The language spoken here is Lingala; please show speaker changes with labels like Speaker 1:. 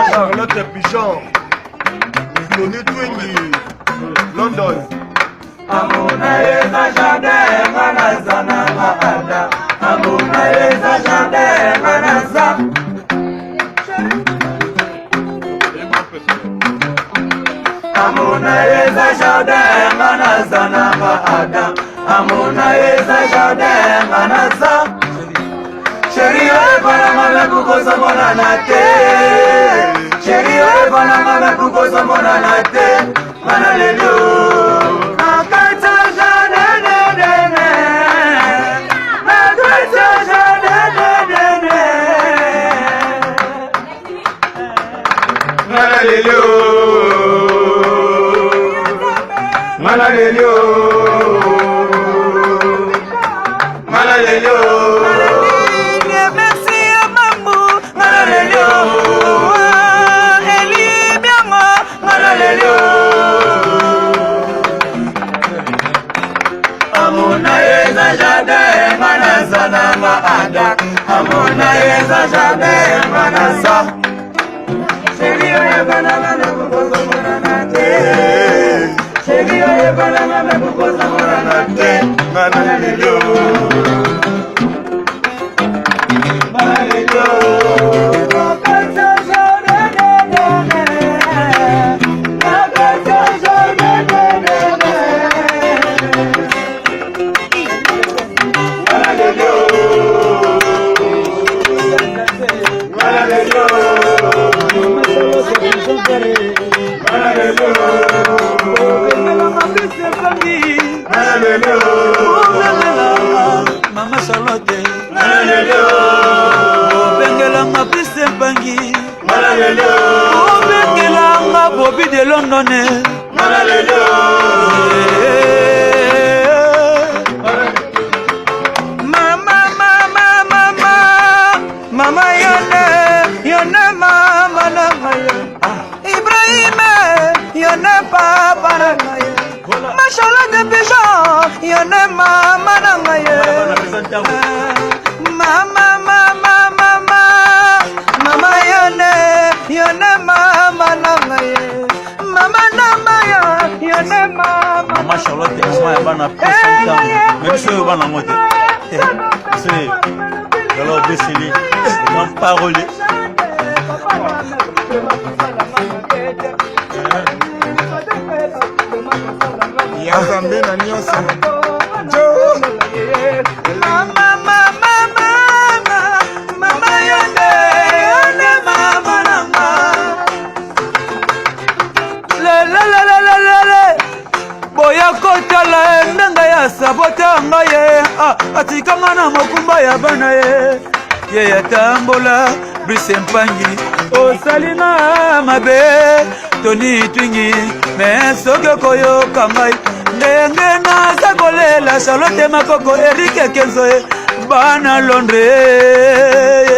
Speaker 1: Charlotte Pichon, Tony Twingy, London.
Speaker 2: Amuna yeza jardin manazana maada. Amuna yeza jardin manaza. Amuna yeza jardin manazana maada. Amuna yeza jardin manaza. Chérie, voilà ma kukosa mona nate. Chérie, voilà ma kukosa mona nate. Manalelo. Akata jane ne ne ne. Akata jane ne ne ne. Manalelo. Manalelo. Manalelo. Amuna yeza jardin manazana maada. Amuna yeza jardin manaza. Chérie, bana bana kukosa mona nate. Chérie, bana bana kukosa mona nate. Manalelo. Manalelo. Mama Charlotte, Bengelanga Piste Bangi, Bengelanga Bobby de London, Mama Yone Mama Nangaya, Ibrahim Yone Papa Nangaya. Charlotte Pichon, Yone Mama Nangaya. Mama Yone Mama Nangaya. Mama Nangaya, Yone Mama. Mama Charlotte Pichon, Yabana Pichon, même si Yabana Mote. C'est alors Bessili, grand parolier.
Speaker 1: Yazambe na nyonso.
Speaker 2: Mama yone mama nanga. Le boya kotala ndanga ya sabota ngaye. Atikanga na makumba ya bana ye. Ye yatambola Brice Mpangi. Osalinga mabe Tony Twingi. Mesoke koyo kangai. Ndenge naza kolela Charlotte Makoko Eric Kenzo bana Londres.